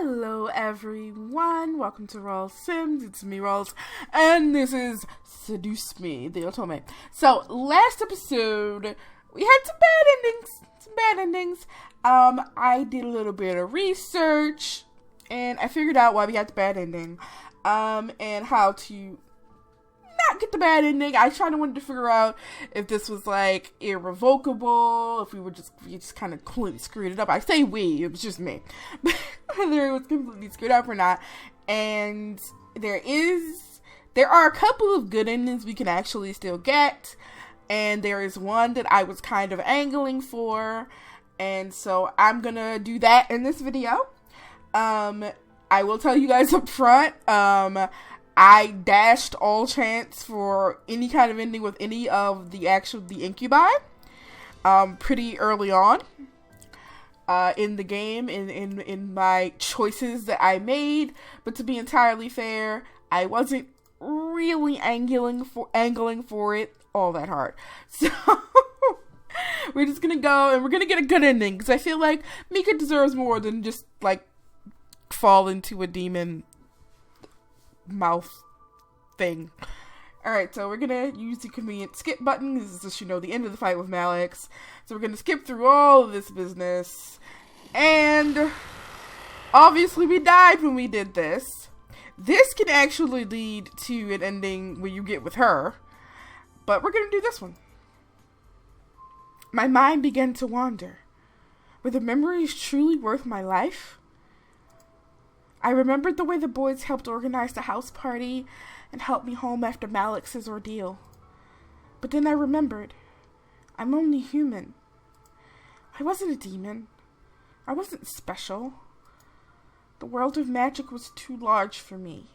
Hello everyone, welcome to Rawlesims. It's me, Rawls, and this is Seduce Me, the Otome. So, last episode, we had some bad endings. I did a little bit of research, and I figured out why we had the bad ending, and how to not get the bad ending. I wanted to figure out if this was like irrevocable, if we just kind of completely screwed it up. I say we, it was just me, whether it was completely screwed up or not. And there are a couple of good endings we can actually still get, and there is one that I was kind of angling for, and so I'm gonna do that in this video. I will tell you guys up front, I dashed all chance for any kind of ending with any of the incubi, pretty early on, in the game, in my choices that I made. But to be entirely fair, I wasn't really angling for it all that hard. So, we're just gonna go, and we're gonna get a good ending, because I feel like Mika deserves more than just, like, fall into a demon mouth thing. Alright, so we're gonna use the convenient skip button. This is just, the end of the fight with Malix. So we're gonna skip through all of this business. And obviously we died when we did this. This can actually lead to an ending where you get with her. But we're gonna do this one. My mind began to wander. Were the memories truly worth my life? I remembered the way the boys helped organize the house party and helped me home after Malix's ordeal. But then I remembered, I'm only human. I wasn't a demon. I wasn't special. The world of magic was too large for me.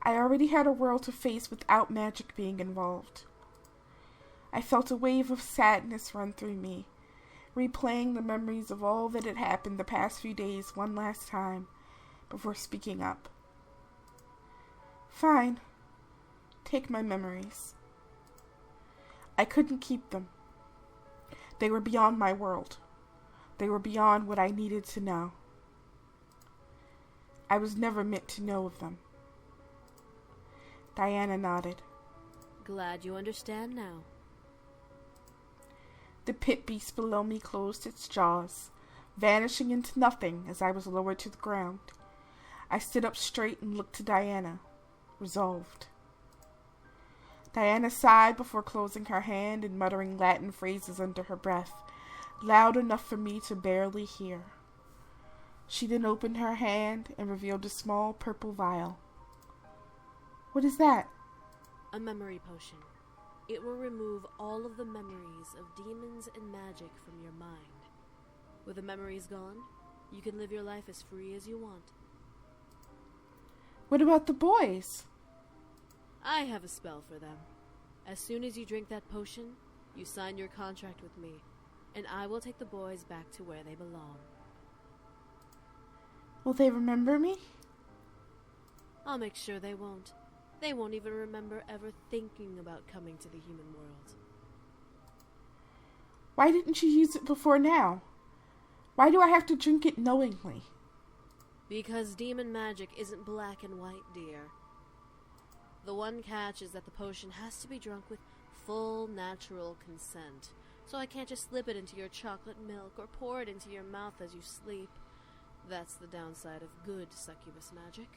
I already had a world to face without magic being involved. I felt a wave of sadness run through me, replaying the memories of all that had happened the past few days one last time, before speaking up. Fine. Take my memories. I couldn't keep them. They were beyond my world. They were beyond what I needed to know. I was never meant to know of them. Diana nodded. Glad you understand now. The pit beast below me closed its jaws, vanishing into nothing as I was lowered to the ground. I stood up straight and looked to Diana, resolved. Diana sighed before closing her hand and muttering Latin phrases under her breath, loud enough for me to barely hear. She then opened her hand and revealed a small purple vial. What is that? A memory potion. It will remove all of the memories of demons and magic from your mind. With the memories gone, you can live your life as free as you want. What about the boys? I have a spell for them. As soon as you drink that potion, you sign your contract with me, and I will take the boys back to where they belong. Will they remember me? I'll make sure they won't. They won't even remember ever thinking about coming to the human world. Why didn't you use it before now? Why do I have to drink it knowingly? Because demon magic isn't black and white, dear. The one catch is that the potion has to be drunk with full natural consent. So I can't just slip it into your chocolate milk or pour it into your mouth as you sleep. That's the downside of good succubus magic.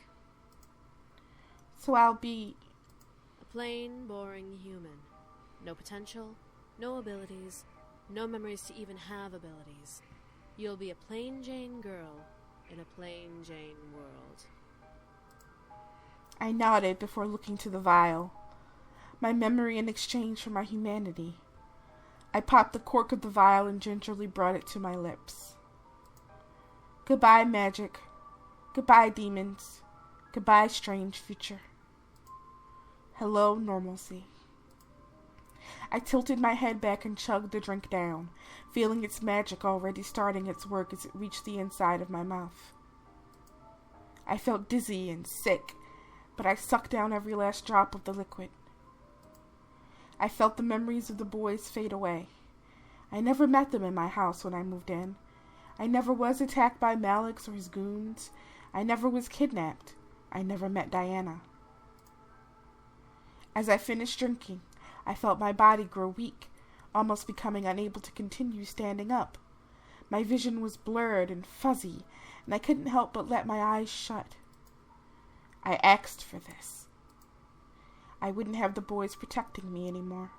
So I'll be a plain, boring human. No potential, no abilities, no memories to even have abilities. You'll be a plain Jane girl in a plain Jane world. I nodded before looking to the vial. My memory in exchange for my humanity. I popped the cork of the vial and gingerly brought it to my lips. Goodbye, magic. Goodbye, demons. Goodbye, strange future. Hello, normalcy. I tilted my head back and chugged the drink down, feeling its magic already starting its work as it reached the inside of my mouth. I felt dizzy and sick, but I sucked down every last drop of the liquid. I felt the memories of the boys fade away. I never met them in my house when I moved in. I never was attacked by Malix or his goons. I never was kidnapped. I never met Diana. As I finished drinking, I felt my body grow weak, almost becoming unable to continue standing up. My vision was blurred and fuzzy, and I couldn't help but let my eyes shut. I asked for this. I wouldn't have the boys protecting me anymore.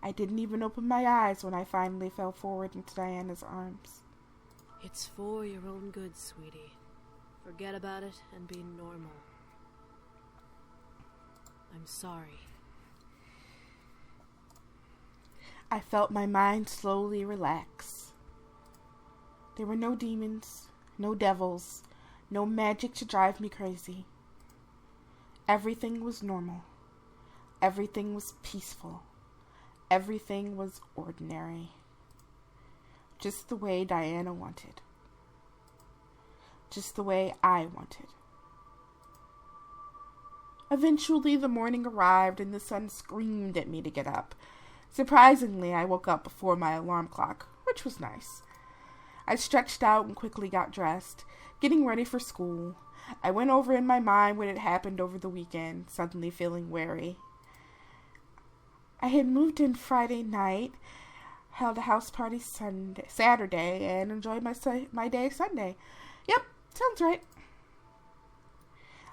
I didn't even open my eyes when I finally fell forward into Diana's arms. It's for your own good, sweetie. Forget about it and be normal. I'm sorry. I felt my mind slowly relax. There were no demons, no devils, no magic to drive me crazy. Everything was normal. Everything was peaceful. Everything was ordinary. Just the way Diana wanted. Just the way I wanted. Eventually, the morning arrived and the sun screamed at me to get up. Surprisingly, I woke up before my alarm clock, which was nice. I stretched out and quickly got dressed, getting ready for school. I went over in my mind what had happened over the weekend, suddenly feeling wary. I had moved in Friday night, held a house party Saturday, and enjoyed my day Sunday. Yep, sounds right.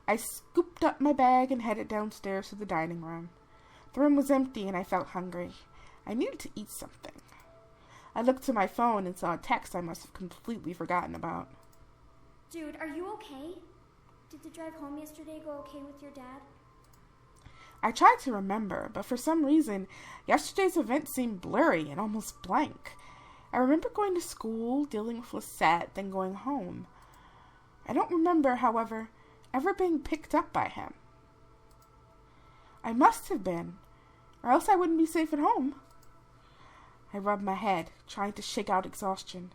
I scooped up my bag and headed downstairs to the dining room. The room was empty and I felt hungry. I needed to eat something. I looked to my phone and saw a text I must have completely forgotten about. Dude, are you okay? Did the drive home yesterday go okay with your dad? I tried to remember, but for some reason, yesterday's event seemed blurry and almost blank. I remember going to school, dealing with Lisette, then going home. I don't remember, however, ever being picked up by him. I must have been, or else I wouldn't be safe at home. I rubbed my head, trying to shake out exhaustion.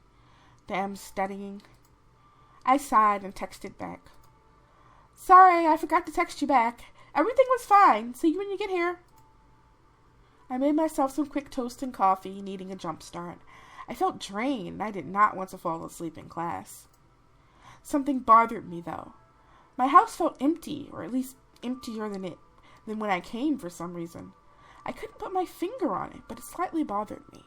Damn studying. I sighed and texted back. Sorry, I forgot to text you back. Everything was fine. See you when you get here. I made myself some quick toast and coffee, needing a jump start. I felt drained, and I did not want to fall asleep in class. Something bothered me, though. My house felt empty, or at least emptier than when I came for some reason. I couldn't put my finger on it, but it slightly bothered me.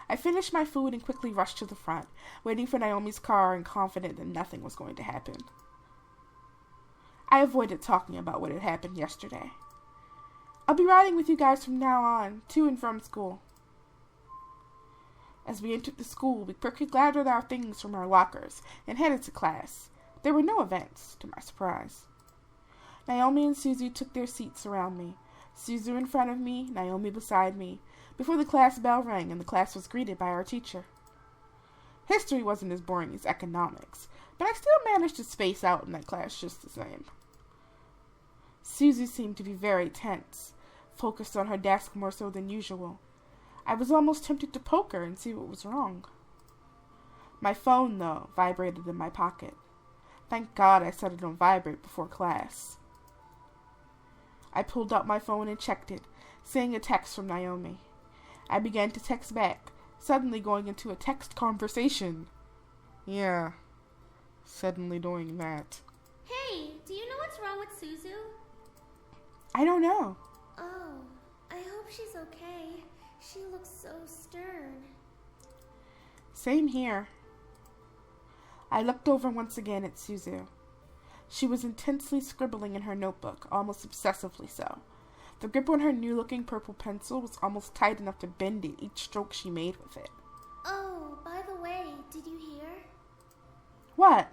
I finished my food and quickly rushed to the front, waiting for Naomi's car and confident that nothing was going to happen. I avoided talking about what had happened yesterday. I'll be riding with you guys from now on, to and from school. As we entered the school, we quickly gathered our things from our lockers and headed to class. There were no events, to my surprise. Naomi and Susie took their seats around me. Susie in front of me, Naomi beside me, before the class bell rang and the class was greeted by our teacher. History wasn't as boring as economics, but I still managed to space out in that class just the same. Susie seemed to be very tense, focused on her desk more so than usual. I was almost tempted to poke her and see what was wrong. My phone, though, vibrated in my pocket. Thank God I set it on vibrate before class. I pulled out my phone and checked it, seeing a text from Naomi. I began to text back, suddenly going into a text conversation. Yeah, suddenly doing that. Hey, do you know what's wrong with Suzu? I don't know. Oh, I hope she's okay. She looks so stern. Same here. I looked over once again at Suzu. She was intensely scribbling in her notebook, almost obsessively so. The grip on her new-looking purple pencil was almost tight enough to bend it each stroke she made with it. Oh, by the way, did you hear? What?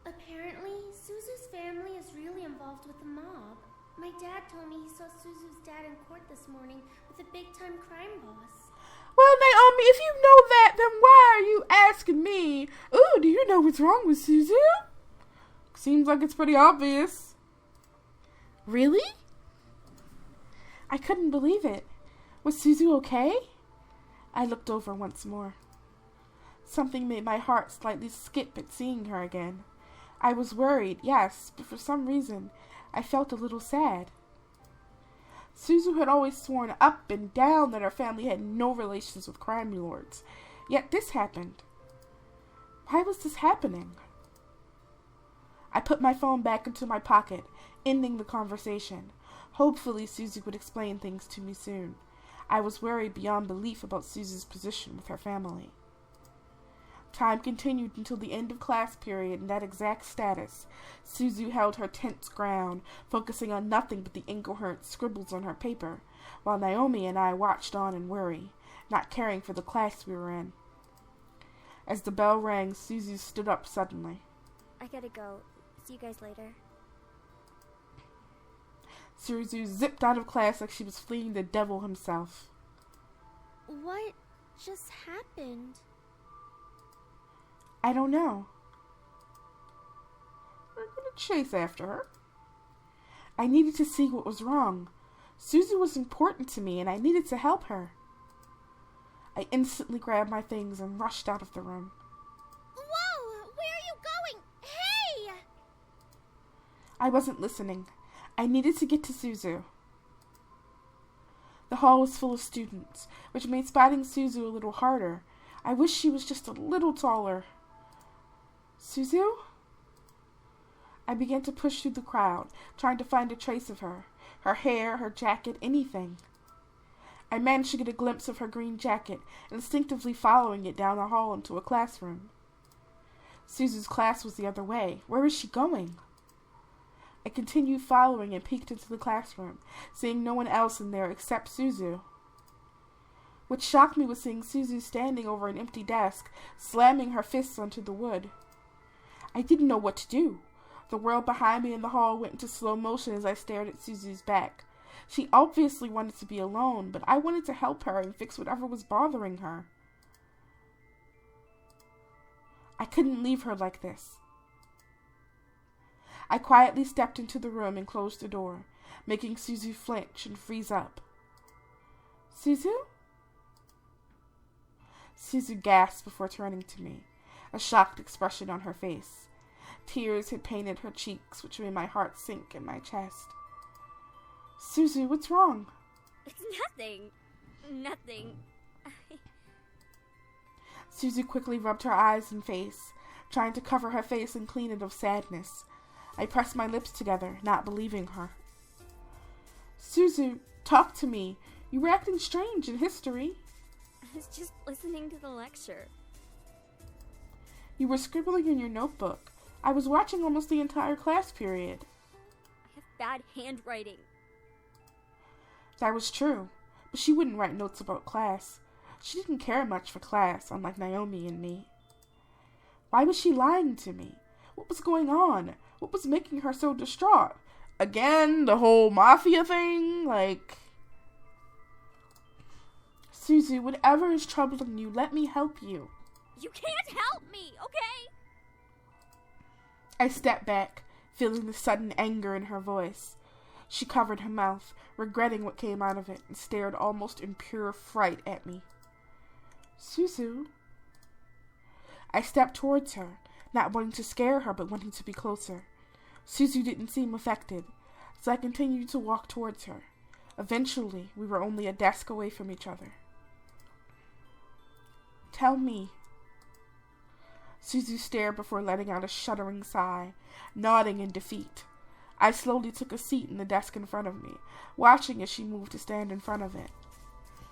Apparently, Suzu's family is really involved with the mob. My dad told me he saw Suzu's dad in court this morning with a big-time crime boss. Well, Naomi, if you know that, then why are you asking me? Ooh, do you know what's wrong with Suzu? Seems like it's pretty obvious. Really? I couldn't believe it. Was Suzu okay? I looked over once more. Something made my heart slightly skip at seeing her again. I was worried, yes, but for some reason, I felt a little sad. Suzu had always sworn up and down that her family had no relations with crime lords. Yet this happened. Why was this happening? I put my phone back into my pocket, ending the conversation. Hopefully Susie would explain things to me soon. I was worried beyond belief about Susie's position with her family. Time continued until the end of class period in that exact status. Susie held her tense ground, focusing on nothing but the incoherent scribbles on her paper, while Naomi and I watched on in worry, not caring for the class we were in. As the bell rang, Susie stood up suddenly. I gotta go. See you guys later. Susie zipped out of class like she was fleeing the devil himself. What just happened? I don't know. I'm gonna chase after her. I needed to see what was wrong. Susie was important to me, and I needed to help her. I instantly grabbed my things and rushed out of the room. Whoa! Where are you going? Hey! I wasn't listening. I needed to get to Susie. The hall was full of students, which made spotting Susie a little harder. I wish she was just a little taller. Susie? I began to push through the crowd, trying to find a trace of her. Her hair, her jacket, anything. I managed to get a glimpse of her green jacket, instinctively following it down the hall into a classroom. Susie's class was the other way. Where was she going? I continued following and peeked into the classroom, seeing no one else in there except Susie. What shocked me was seeing Susie standing over an empty desk, slamming her fists onto the wood. I didn't know what to do. The world behind me in the hall went into slow motion as I stared at Susie's back. She obviously wanted to be alone, but I wanted to help her and fix whatever was bothering her. I couldn't leave her like this. I quietly stepped into the room and closed the door, making Susie flinch and freeze up. Susie? Susie gasped before turning to me, a shocked expression on her face. Tears had painted her cheeks, which made my heart sink in my chest. Susie, what's wrong? It's nothing. Nothing. Susie quickly rubbed her eyes and face, trying to cover her face and clean it of sadness. I pressed my lips together, not believing her. Susie, talk to me. You were acting strange in history. I was just listening to the lecture. You were scribbling in your notebook. I was watching almost the entire class period. I have bad handwriting. That was true, but she wouldn't write notes about class. She didn't care much for class, unlike Naomi and me. Why was she lying to me? What was going on? What was making her so distraught? Again, the whole mafia thing? Susie, whatever is troubling you, let me help you. You can't help me, okay? I stepped back, feeling the sudden anger in her voice. She covered her mouth, regretting what came out of it, and stared almost in pure fright at me. Susie? I stepped towards her, not wanting to scare her, but wanting to be closer. Susie didn't seem affected, so I continued to walk towards her. Eventually, we were only a desk away from each other. Tell me. Susie stared before letting out a shuddering sigh, nodding in defeat. I slowly took a seat in the desk in front of me, watching as she moved to stand in front of it.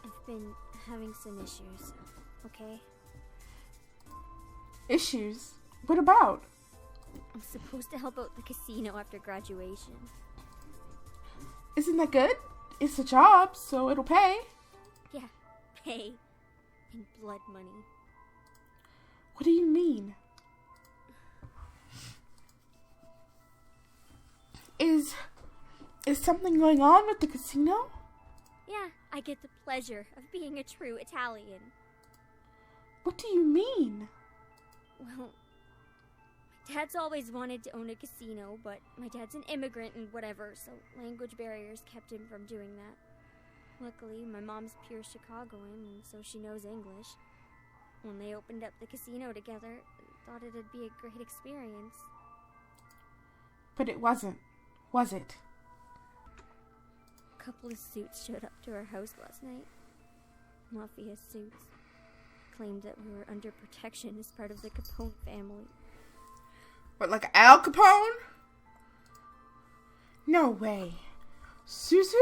I've been having some issues, okay? Issues? What about? I'm supposed to help out the casino after graduation. Isn't that good? It's a job, so it'll pay. Yeah, pay. And blood money. What do you mean? Is something going on with the casino? Yeah, I get the pleasure of being a true Italian. What do you mean? Well, my dad's always wanted to own a casino, but my dad's an immigrant and whatever, so language barriers kept him from doing that. Luckily, my mom's pure Chicagoan, and so she knows English. When they opened up the casino together, I thought it'd be a great experience. But it wasn't, was it? A couple of suits showed up to our house last night. Mafia suits. claimed that we were under protection as part of the Capone family. What, like Al Capone? No way. Suzu?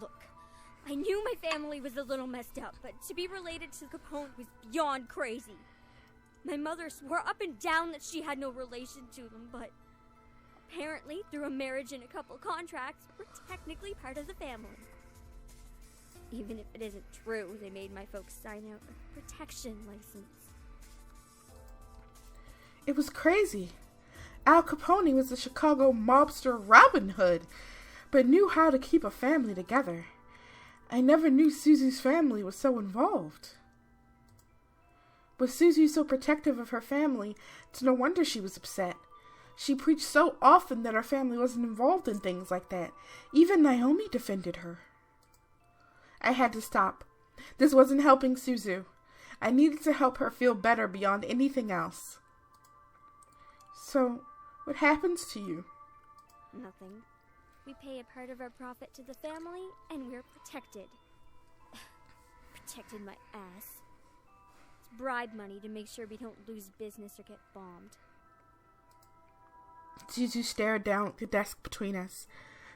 Look, I knew my family was a little messed up, but to be related to Capone was beyond crazy. My mother swore up and down that she had no relation to them, but apparently, through a marriage and a couple contracts, we're technically part of the family. Even if it isn't true, they made my folks sign out a protection license. It was crazy. Al Capone was a Chicago mobster Robin Hood, but knew how to keep a family together. I never knew Susie's family was so involved. Was Susie so protective of her family? It's no wonder she was upset. She preached so often that her family wasn't involved in things like that. Even Naomi defended her. I had to stop. This wasn't helping Suzu. I needed to help her feel better beyond anything else. So, what happens to you? Nothing. We pay a part of our profit to the family, and we're protected. Protected my ass. It's bribe money to make sure we don't lose business or get bombed. Suzu stared down at the desk between us,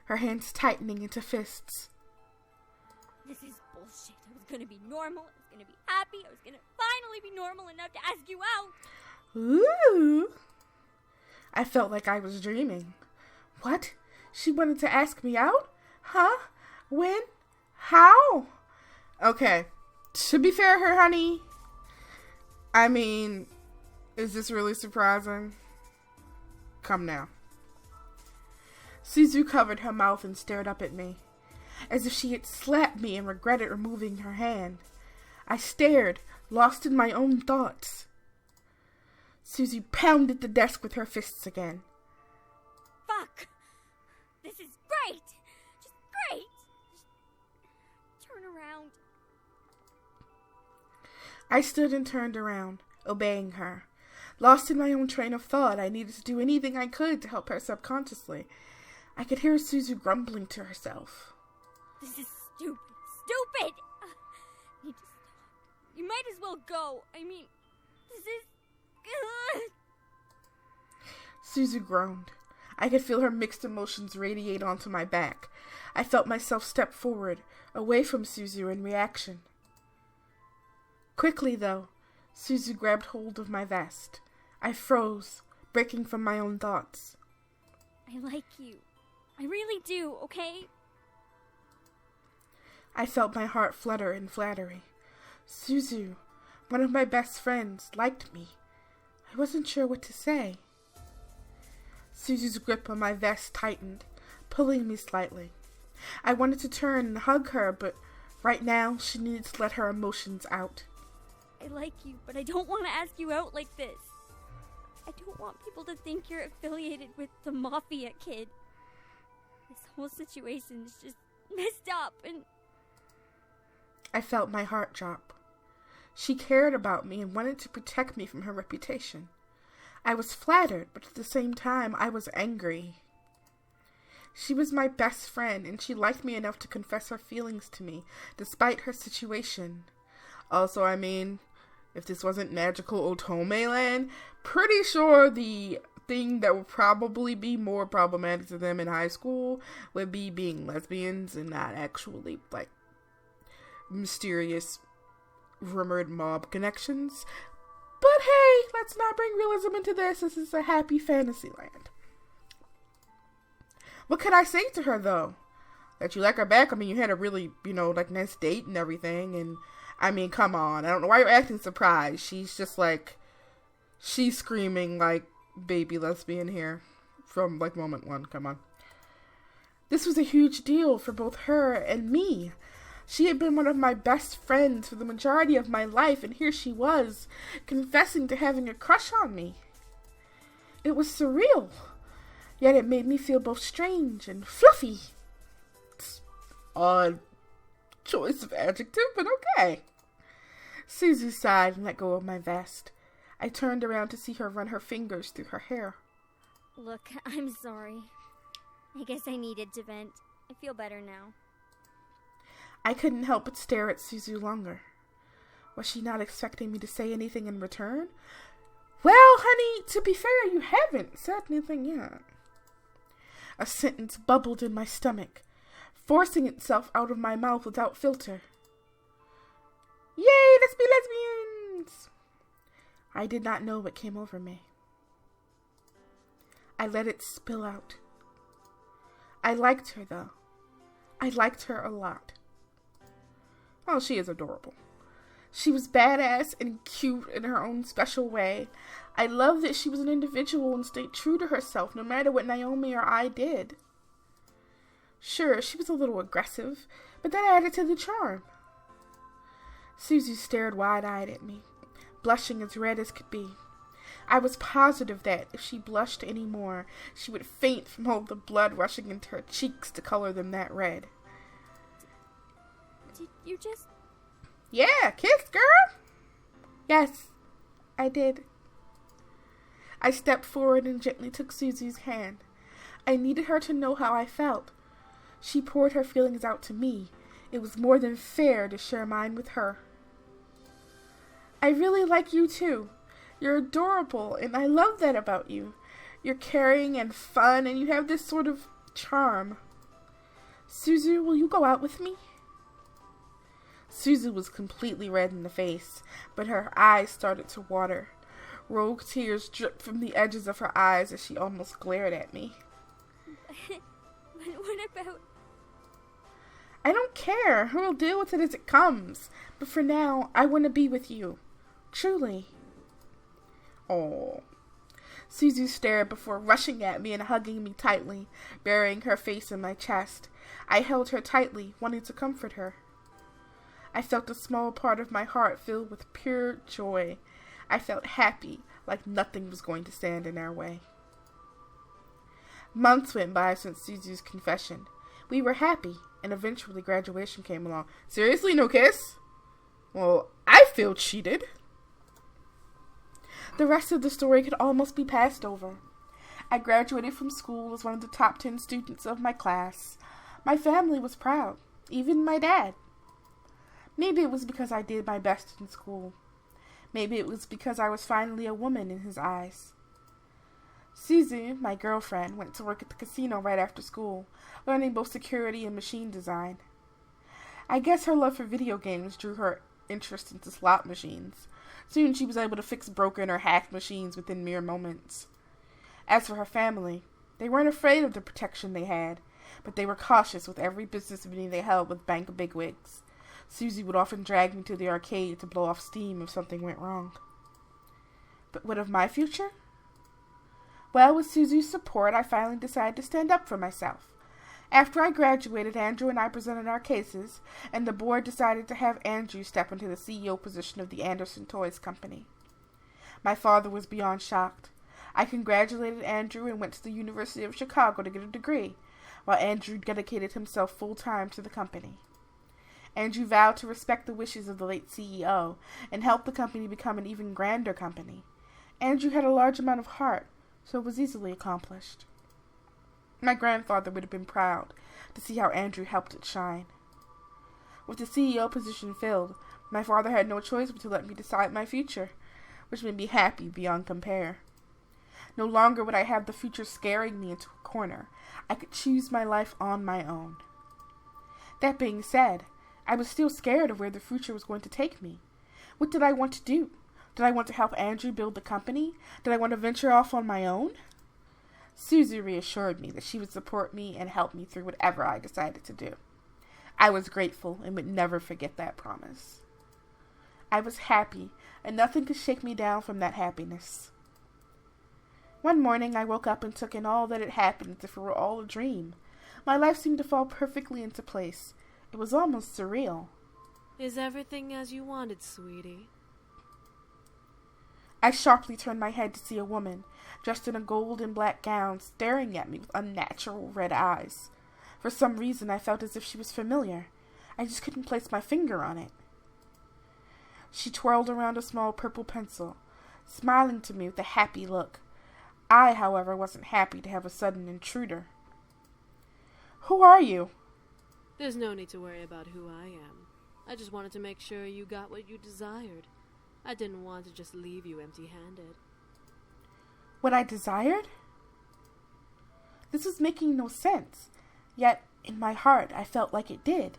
her hands tightening into fists. This is bullshit. I was gonna be normal. I was gonna be happy. I was gonna finally be normal enough to ask you out. Ooh. I felt like I was dreaming. What? She wanted to ask me out? Huh? When? How? Okay. To be fair to her, honey, I mean, is this really surprising? Come now. Suzu covered her mouth and stared up at me, as if she had slapped me and regretted removing her hand. I stared, lost in my own thoughts. Susie pounded the desk with her fists again. Fuck! This is great! Just great! Just turn around. I stood and turned around, obeying her. Lost in my own train of thought, I needed to do anything I could to help her subconsciously. I could hear Suzu grumbling to herself. This is stupid. Stupid! Need to stop. You might as well go. I mean, this is... Suzu groaned. I could feel her mixed emotions radiate onto my back. I felt myself step forward, away from Suzu in reaction. Quickly, though, Suzu grabbed hold of my vest. I froze, breaking from my own thoughts. I like you. I really do, okay? I felt my heart flutter in flattery. Suzu, one of my best friends, liked me. I wasn't sure what to say. Suzu's grip on my vest tightened, pulling me slightly. I wanted to turn and hug her, but right now she needed to let her emotions out. I like you, but I don't want to ask you out like this. I don't want people to think you're affiliated with the Mafia kid. This whole situation is just messed up and... I felt my heart drop. She cared about me and wanted to protect me from her reputation. I was flattered, but at the same time, I was angry. She was my best friend, and she liked me enough to confess her feelings to me, despite her situation. Also, I mean, if this wasn't magical Otome land, pretty sure the thing that would probably be more problematic to them in high school would be being lesbians and not actually, like, mysterious rumored mob connections. But hey, let's not bring realism into this. This is a happy fantasy land. What could I say to her, though? That you like her back? I mean, you had a really, like, nice date and everything. And, I mean, come on. I don't know why you're acting surprised. She's just, like, she's screaming, like, baby lesbian here. From, like, moment one. Come on. This was a huge deal for both her and me. She had been one of my best friends for the majority of my life, and here she was, confessing to having a crush on me. It was surreal, yet it made me feel both strange and fluffy. It's odd choice of adjective, but okay. Susie sighed and let go of my vest. I turned around to see her run her fingers through her hair. Look, I'm sorry. I guess I needed to vent. I feel better now. I couldn't help but stare at Suzu longer. Was she not expecting me to say anything in return? Well, honey, to be fair, you haven't said anything yet. A sentence bubbled in my stomach, forcing itself out of my mouth without filter. Yay, let's be lesbians! I did not know what came over me. I let it spill out. I liked her, though. I liked her a lot. Oh, she is adorable. She was badass and cute in her own special way. I love that she was an individual and stayed true to herself, no matter what Naomi or I did. Sure, she was a little aggressive, but that added to the charm. Susie stared wide-eyed at me, blushing as red as could be. I was positive that, if she blushed any more, she would faint from all the blood rushing into her cheeks to color them that red. Did you just... Yeah, kiss, girl! Yes, I did. I stepped forward and gently took Susie's hand. I needed her to know how I felt. She poured her feelings out to me. It was more than fair to share mine with her. I really like you too. You're adorable, and I love that about you. You're caring and fun, and you have this sort of charm. Susie, will you go out with me? Susie was completely red in the face, but her eyes started to water. Rogue tears dripped from the edges of her eyes as she almost glared at me. But what about... I don't care. We'll deal with it as it comes. But for now, I want to be with you. Truly. Oh. Susie stared before rushing at me and hugging me tightly, burying her face in my chest. I held her tightly, wanting to comfort her. I felt a small part of my heart filled with pure joy. I felt happy, like nothing was going to stand in our way. Months went by since Susie's confession. We were happy, and eventually graduation came along. Seriously, no kiss? Well, I feel cheated. The rest of the story could almost be passed over. I graduated from school as one of the top 10 students of my class. My family was proud, even my dad. Maybe it was because I did my best in school. Maybe it was because I was finally a woman in his eyes. Susie, my girlfriend, went to work at the casino right after school, learning both security and machine design. I guess her love for video games drew her interest into slot machines. Soon she was able to fix broken or hacked machines within mere moments. As for her family, they weren't afraid of the protection they had, but they were cautious with every business meeting they held with bank bigwigs. Susie would often drag me to the arcade to blow off steam if something went wrong. But what of my future? Well, with Susie's support, I finally decided to stand up for myself. After I graduated, Andrew and I presented our cases, and the board decided to have Andrew step into the CEO position of the Anderson Toys Company. My father was beyond shocked. I congratulated Andrew and went to the University of Chicago to get a degree, while Andrew dedicated himself full-time to the company. Andrew vowed to respect the wishes of the late CEO and help the company become an even grander company. Andrew had a large amount of heart, so it was easily accomplished. My grandfather would have been proud to see how Andrew helped it shine. With the CEO position filled, my father had no choice but to let me decide my future, which made me happy beyond compare. No longer would I have the future scaring me into a corner. I could choose my life on my own. That being said, I was still scared of where the future was going to take me. What did I want to do? Did I want to help Andrew build the company? Did I want to venture off on my own? Susie reassured me that she would support me and help me through whatever I decided to do. I was grateful and would never forget that promise. I was happy, and nothing could shake me down from that happiness. One morning I woke up and took in all that had happened as if it were all a dream. My life seemed to fall perfectly into place. It was almost surreal. Is everything as you wanted, sweetie? I sharply turned my head to see a woman, dressed in a gold and black gown, staring at me with unnatural red eyes. For some reason, I felt as if she was familiar. I just couldn't place my finger on it. She twirled around a small purple pencil, smiling to me with a happy look. I, however, wasn't happy to have a sudden intruder. "Who are you?" There's no need to worry about who I am. I just wanted to make sure you got what you desired. I didn't want to just leave you empty-handed. What I desired? This was making no sense. Yet, in my heart, I felt like it did.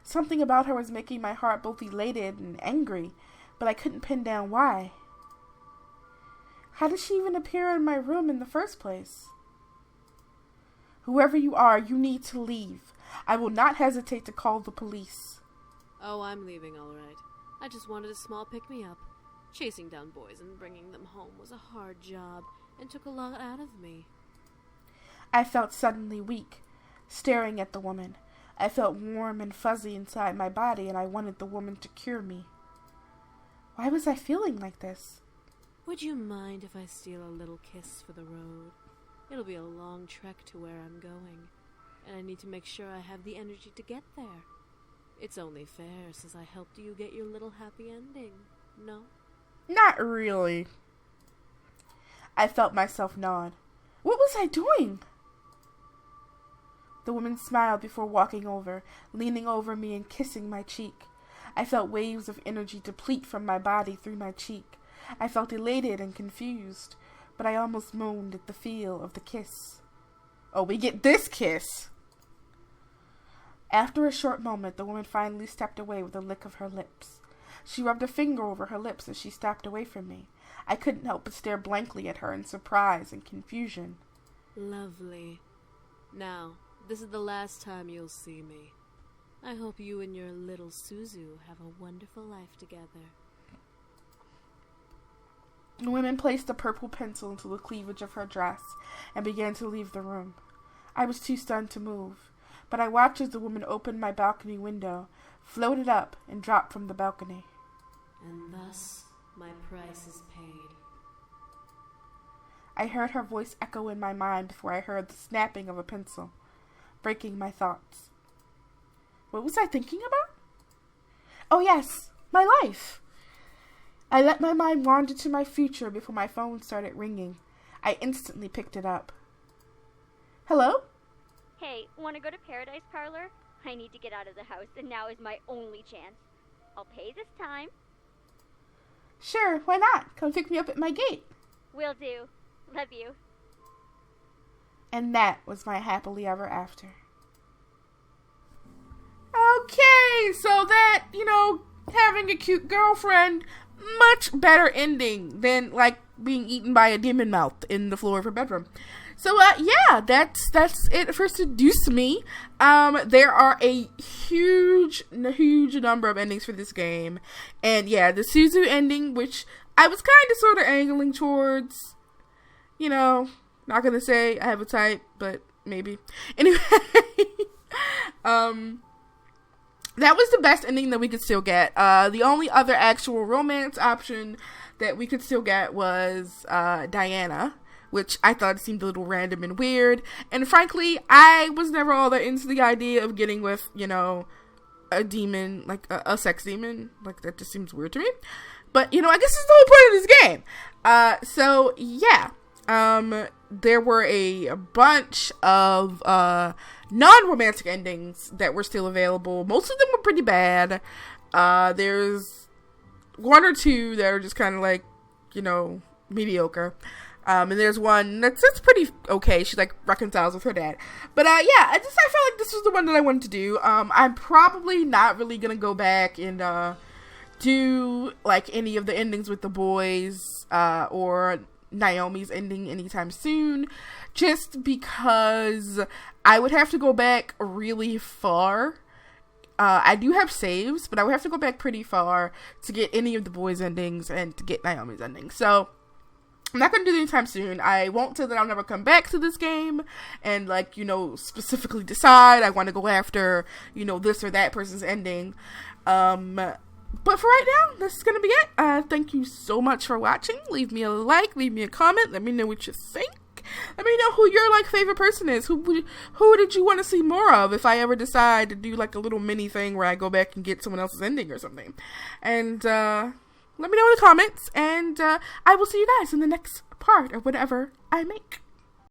Something about her was making my heart both elated and angry, but I couldn't pin down why. How did she even appear in my room in the first place? Whoever you are, you need to leave. I will not hesitate to call the police. Oh, I'm leaving all right. I just wanted a small pick-me-up. Chasing down boys and bringing them home was a hard job and took a lot out of me. I felt suddenly weak, staring at the woman. I felt warm and fuzzy inside my body, and I wanted the woman to cure me. Why was I feeling like this? Would you mind if I steal a little kiss for the road? It'll be a long trek to where I'm going, and I need to make sure I have the energy to get there. It's only fair since I helped you get your little happy ending, no? Not really. I felt myself nod. What was I doing? The woman smiled before walking over, leaning over me and kissing my cheek. I felt waves of energy deplete from my body through my cheek. I felt elated and confused, but I almost moaned at the feel of the kiss. Oh, we get this kiss! After a short moment, the woman finally stepped away with a lick of her lips. She rubbed a finger over her lips as she stepped away from me. I couldn't help but stare blankly at her in surprise and confusion. Lovely. Now, this is the last time you'll see me. I hope you and your little Susie have a wonderful life together. The woman placed a purple pencil into the cleavage of her dress and began to leave the room. I was too stunned to move, but I watched as the woman opened my balcony window, floated up, and dropped from the balcony. And thus, my price is paid. I heard her voice echo in my mind before I heard the snapping of a pencil, breaking my thoughts. What was I thinking about? Oh yes, my life! I let my mind wander to my future before my phone started ringing. I instantly picked it up. Hello? Hey, want to go to Paradise Parlor? I need to get out of the house, and now is my only chance. I'll pay this time. Sure, why not? Come pick me up at my gate. Will do. Love you. And that was my happily ever after. Okay, so that, having a cute girlfriend, much better ending than, being eaten by a demon mouth in the floor of her bedroom. So, yeah, that's it for Seduce Me. There are a huge number of endings for this game. And, yeah, the Suzu ending, which I was kind of sort of angling towards, not gonna say I have a type, but maybe. Anyway, that was the best ending that we could still get. The only other actual romance option that we could still get was Diana, which I thought seemed a little random and weird. And frankly, I was never all that into the idea of getting with, a demon, like a sex demon. Like, that just seems weird to me. But, I guess it's the whole point of this game. So, yeah. There were a bunch of non-romantic endings that were still available. Most of them were pretty bad. There's one or two that are just kind of like, mediocre. And there's one that's pretty okay. She reconciles with her dad. But yeah, I felt like this was the one that I wanted to do. I'm probably not really gonna go back and do any of the endings with the boys or Naomi's ending anytime soon, just because I would have to go back really far. I do have saves, but I would have to go back pretty far to get any of the boys' endings and to get Naomi's ending. So I'm not going to do it anytime soon. I won't say that I'll never come back to this game and, specifically decide I want to go after, this or that person's ending. But for right now, this is going to be it. Thank you so much for watching. Leave me a like, leave me a comment. Let me know what you think. Let me know who your, favorite person is. Who did you want to see more of if I ever decide to do, a little mini thing where I go back and get someone else's ending or something. And, let me know in the comments, and I will see you guys in the next part of whatever I make.